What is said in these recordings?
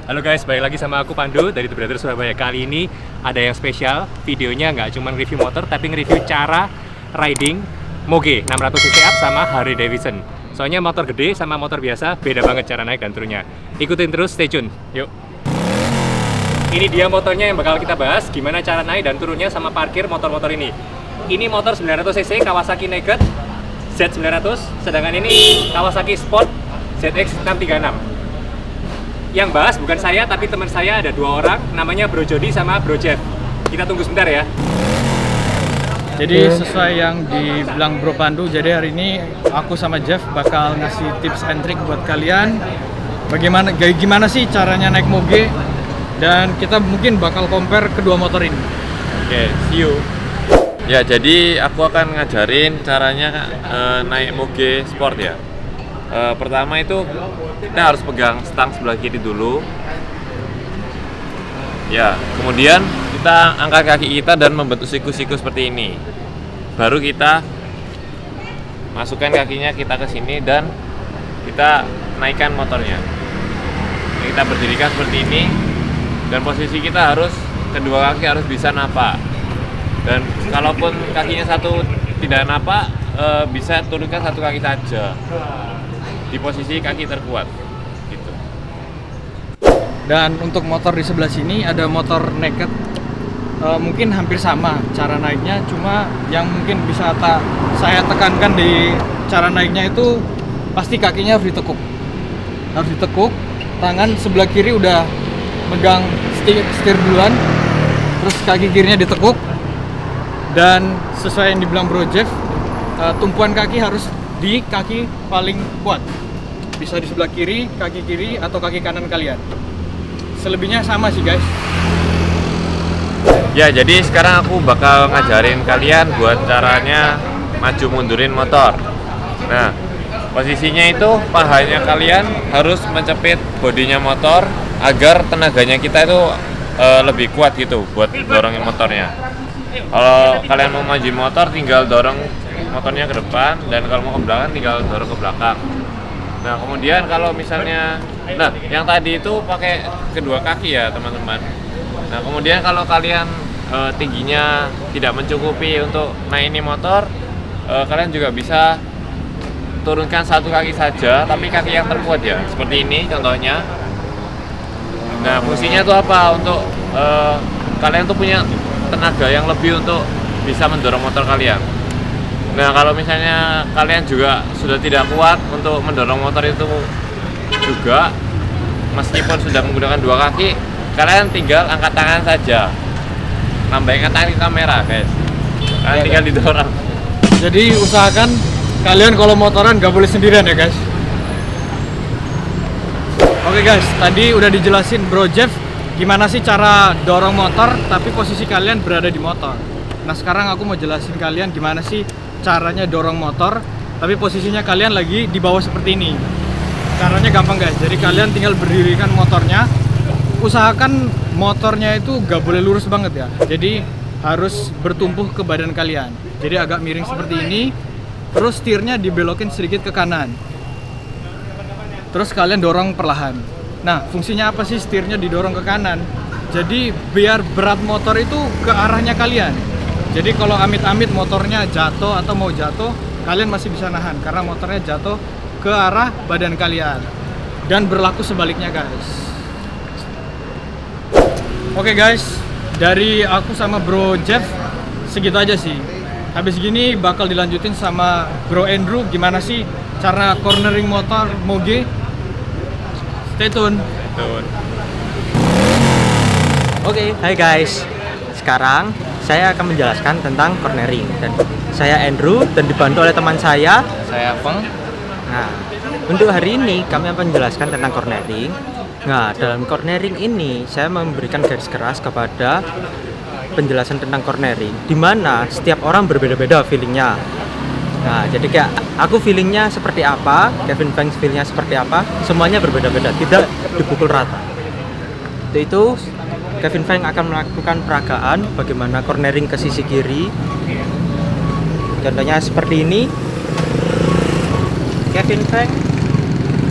Halo guys, balik lagi sama aku Pandu dari The Brother Surabaya. Kali ini ada yang spesial, videonya nggak cuma review motor, tapi nge-review cara riding Moge 600cc up sama Harley Davidson. Soalnya motor gede sama motor biasa beda banget cara naik dan turunnya. Ikutin terus, stay tune, yuk. Ini dia motornya yang bakal kita bahas, gimana cara naik dan turunnya sama parkir motor-motor ini. Ini motor 900cc Kawasaki Naked Z900, sedangkan ini Kawasaki Sport ZX636. Yang bahas bukan saya, tapi teman saya ada dua orang, namanya Bro Jody sama Bro Jeff. Kita tunggu sebentar ya. Jadi sesuai yang dibilang Bro Pandu, jadi hari ini aku sama Jeff bakal ngasih tips and trick buat kalian gimana sih caranya naik Moge, dan kita mungkin bakal compare kedua motor ini. Oke, see you. Ya, jadi aku akan ngajarin caranya naik Moge Sport ya. Pertama itu kita harus pegang stang sebelah kiri dulu. Ya, kemudian kita angkat kaki kita dan membentuk siku-siku seperti ini. Baru kita masukkan kakinya kita ke sini dan kita naikkan motornya. Kita berdirikan seperti ini dan posisi kita harus kedua kaki harus bisa napak. Dan kalaupun kakinya satu tidak napak, bisa turunkan satu kaki saja di posisi kaki terkuat gitu. Dan untuk motor di sebelah sini ada motor naked, mungkin hampir sama cara naiknya, cuma yang mungkin bisa saya tekankan di cara naiknya itu pasti kakinya harus ditekuk, tangan sebelah kiri udah megang setir duluan, terus kaki kirinya ditekuk, dan sesuai yang dibilang Bro Jeff, tumpuan kaki harus di kaki paling kuat. Bisa di sebelah kiri, kaki kiri, atau kaki kanan kalian. Selebihnya sama sih guys. Ya, jadi sekarang aku bakal ngajarin kalian buat caranya maju mundurin motor. Nah, posisinya itu pahanya kalian harus mencepit bodinya motor agar tenaganya kita itu lebih kuat gitu buat dorongin motornya. Kalau kalian mau maju motor tinggal dorong motornya ke depan, dan kalau mau ke belakang tinggal dorong ke belakang. Nah, kemudian kalau misalnya, yang tadi itu pakai kedua kaki ya teman-teman. Nah, kemudian kalau kalian tingginya tidak mencukupi untuk naik ini motor, kalian juga bisa turunkan satu kaki saja, tapi kaki yang terkuat ya, seperti ini contohnya. Nah, fungsinya itu apa? Untuk kalian tuh punya tenaga yang lebih untuk bisa mendorong motor kalian. Nah, kalau misalnya kalian juga sudah tidak kuat untuk mendorong motor itu juga, meskipun sudah menggunakan dua kaki, kalian tinggal angkat tangan saja. Nambahkan tangan ke kamera, guys. Kalian tinggal didorong. Jadi usahakan kalian kalau motoran gak boleh sendirian ya guys. Oke guys, tadi udah dijelasin Bro Jeff gimana sih cara dorong motor tapi posisi kalian berada di motor. Nah, sekarang aku mau jelasin kalian gimana sih caranya dorong motor tapi posisinya kalian lagi di bawah seperti ini. Caranya gampang guys, jadi kalian tinggal berdirikan motornya. Usahakan motornya itu gak boleh lurus banget ya, jadi harus bertumpuh ke badan kalian. Jadi agak miring seperti ini, terus setirnya dibelokin sedikit ke kanan, terus kalian dorong perlahan. Nah, fungsinya apa sih setirnya didorong ke kanan? Jadi biar berat motor itu ke arahnya kalian. Jadi kalau amit-amit motornya jatuh atau mau jatuh, kalian masih bisa nahan karena motornya jatuh ke arah badan kalian. Dan berlaku sebaliknya guys. Oke guys, dari aku sama Bro Jeff segitu aja sih. Habis gini bakal dilanjutin sama Bro Andrew gimana sih cara cornering motor Moge. Stay tune. Oke, hai guys. Sekarang saya akan menjelaskan tentang cornering, dan saya Andrew dan dibantu oleh teman saya Feng. Nah, untuk hari ini kami akan menjelaskan tentang cornering. Nah, dalam cornering ini saya memberikan garis keras kepada penjelasan tentang cornering, di mana setiap orang berbeda-beda feelingnya. Nah, jadi kayak aku feelingnya seperti apa, Kevin Feng feelingnya seperti apa, semuanya berbeda-beda, tidak dipukul rata. Itu Kevin Feng akan melakukan peragaan bagaimana cornering ke sisi kiri. Contohnya seperti ini. Kevin Feng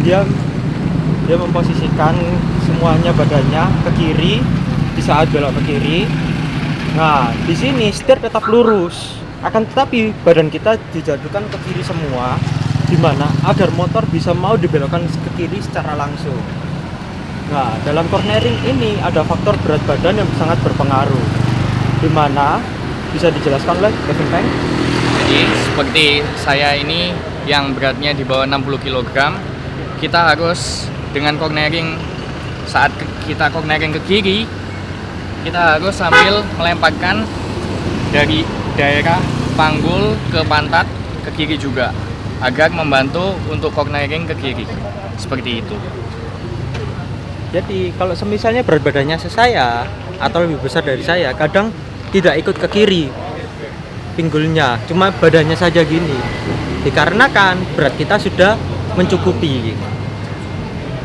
dia dia memposisikan semuanya badannya ke kiri di saat belok ke kiri. Nah, di sini setir tetap lurus, akan tetapi badan kita dijatuhkan ke kiri semua, di mana agar motor bisa mau dibelokkan ke kiri secara langsung. Nah, dalam cornering ini ada faktor berat badan yang sangat berpengaruh, di mana bisa dijelaskan oleh Kevin Peng. Jadi seperti saya ini yang beratnya di bawah 60 kg, kita harus dengan cornering, saat kita cornering ke kiri, kita harus sambil melemparkan dari daerah panggul ke pantat ke kiri juga, agar membantu untuk cornering ke kiri. Seperti itu. Jadi kalau semisalnya berat badannya saya atau lebih besar dari saya, kadang tidak ikut ke kiri pinggulnya, cuma badannya saja gini, dikarenakan berat kita sudah mencukupi.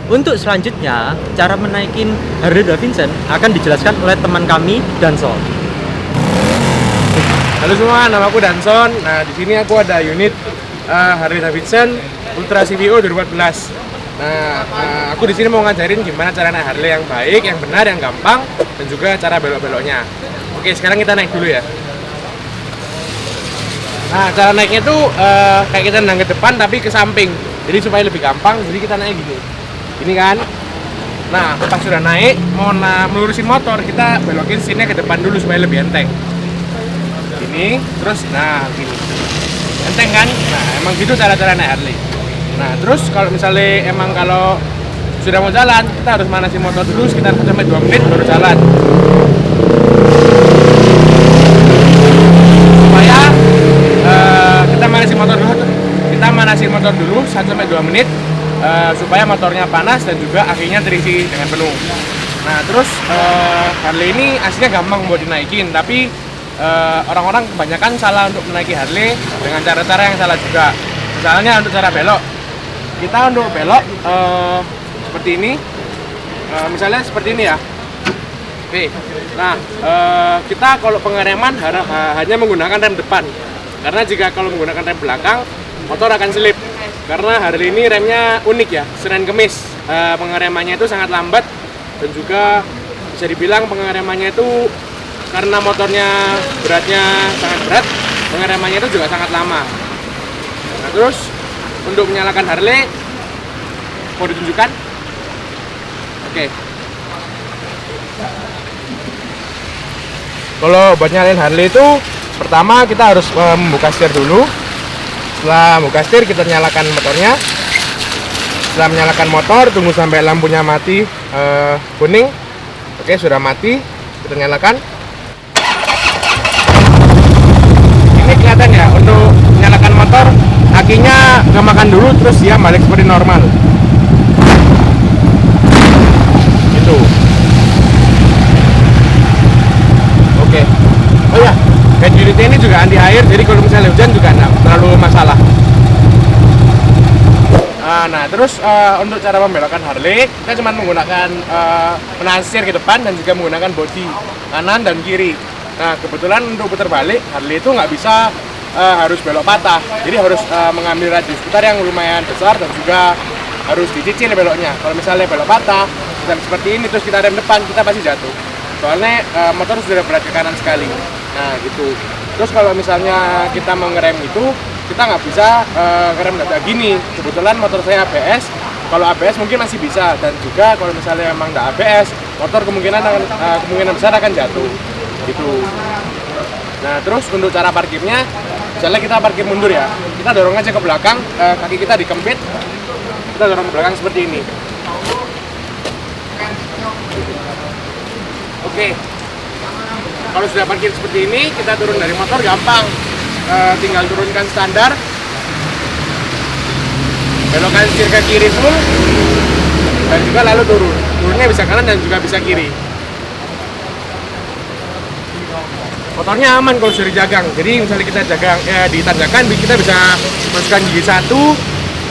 Untuk selanjutnya, cara menaikin Harley Davidson akan dijelaskan oleh teman kami, Danson. Halo semua, nama aku Danson. Nah, di sini aku ada unit Harley Davidson Ultra CVO 2014. Nah, aku di sini mau ngajarin gimana cara naik Harley yang baik, yang benar, yang gampang, dan juga cara belok-beloknya. Oke, sekarang kita naik dulu ya. Nah, cara naiknya tuh kayak kita nendang ke depan tapi ke samping. Jadi supaya lebih gampang, jadi kita naik gini. Ini kan. Nah, pas sudah naik, mau melurusin motor, kita belokin sini ke depan dulu supaya lebih enteng. Ini, terus, nah gini. Enteng kan? Nah, emang gitu cara-cara naik Harley. Nah, terus kalau misalnya emang kalau sudah mau jalan, kita harus manasin motor dulu sekitar 1-2 menit baru jalan. Supaya kita manasin motor dulu 1-2 menit supaya motornya panas dan juga akinya terisi dengan penuh. Nah, terus Harley ini aslinya gampang buat dinaikin, tapi orang-orang kebanyakan salah untuk menaiki Harley dengan cara-cara yang salah juga. Misalnya untuk cara belok, kita untuk belok seperti ini, misalnya seperti ini ya. Oke, nah kita kalau pengereman hanya menggunakan rem depan, karena jika kalau menggunakan rem belakang, motor akan selip. Karena Harley ini remnya unik ya, seren kemis. Pengeremannya itu sangat lambat dan juga bisa dibilang pengeremannya itu karena motornya beratnya sangat berat, pengeremannya itu juga sangat lama. Nah, terus untuk menyalakan Harley mau ditunjukkan? Oke. Kalau buat nyalain Harley itu pertama kita harus membuka setir dulu. Setelah buka setir, kita nyalakan motornya. Setelah menyalakan motor, tunggu sampai lampunya mati kuning. Oke, sudah mati, kita nyalakan. Ini kelihatan ya, untuk menyalakan motor, akinya nggak makan dulu, terus dia balik seperti normal. Gitu. Oke. Oh ya, head unitnya ini juga anti air, jadi kalau misalnya hujan juga nggak terlalu masalah. Nah, terus untuk cara membelokkan Harley, kita cuma menggunakan menahan setir ke depan dan juga menggunakan bodi kanan dan kiri. Nah, kebetulan untuk putar balik, Harley itu nggak bisa harus belok patah, jadi harus mengambil radius putar yang lumayan besar dan juga harus dicicil beloknya. Kalau misalnya belok patah dan seperti ini terus kita rem depan, kita pasti jatuh. Soalnya motor sudah berat ke kanan sekali. Nah, gitu. Terus kalau misalnya kita mau ngerem itu, kita nggak bisa ngerem dadak gini. Kebetulan motor saya ABS. Kalau ABS mungkin masih bisa, dan juga kalau misalnya emang nggak ABS, motor kemungkinan besar akan jatuh. Gitu. Nah, terus untuk cara parkirnya, misalnya kita parkir mundur ya, kita dorong aja ke belakang, kaki kita dikempit, kita dorong ke belakang seperti ini. Oke. Kalau sudah parkir seperti ini, kita turun dari motor gampang. Tinggal turunkan standar, belokkan setir ke kiri full, dan juga lalu turun. Turunnya bisa kanan dan juga bisa kiri. Motornya aman kalau sudah dijagang. Jadi misalnya kita jagang di tanjakan, kita bisa masukkan gigi 1.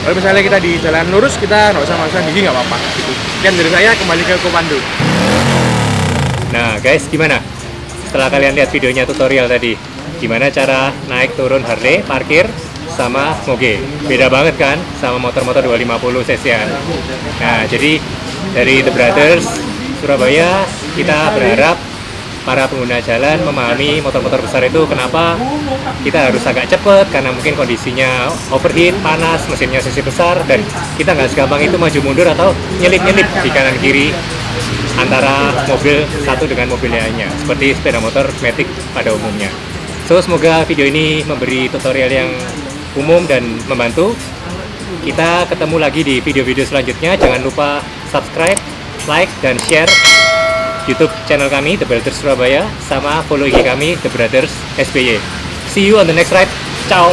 Kalau misalnya kita di jalan lurus, kita nggak usah masukkan gigi, nggak apa-apa. Gitu. Sekian dari saya, kembali ke Kopandu. Nah guys, gimana? Setelah kalian lihat videonya tutorial tadi, gimana cara naik turun Harley, parkir, sama Moge. Beda banget kan sama motor-motor 250 cc-an. Nah, jadi dari The Brothers Surabaya kita berharap para pengguna jalan memahami motor-motor besar itu kenapa kita harus agak cepet, karena mungkin kondisinya overheat, panas, mesinnya cc besar, dan kita nggak segampang itu maju mundur atau nyelip-nyelip di kanan kiri antara mobil satu dengan mobil lainnya, seperti sepeda motor matic pada umumnya. So, semoga video ini memberi tutorial yang umum dan membantu. Kita ketemu lagi di video-video selanjutnya. Jangan lupa subscribe, like, dan share YouTube channel kami The Brothers Surabaya, sama follow IG kami The Brothers SBY. See you on the next ride. Ciao.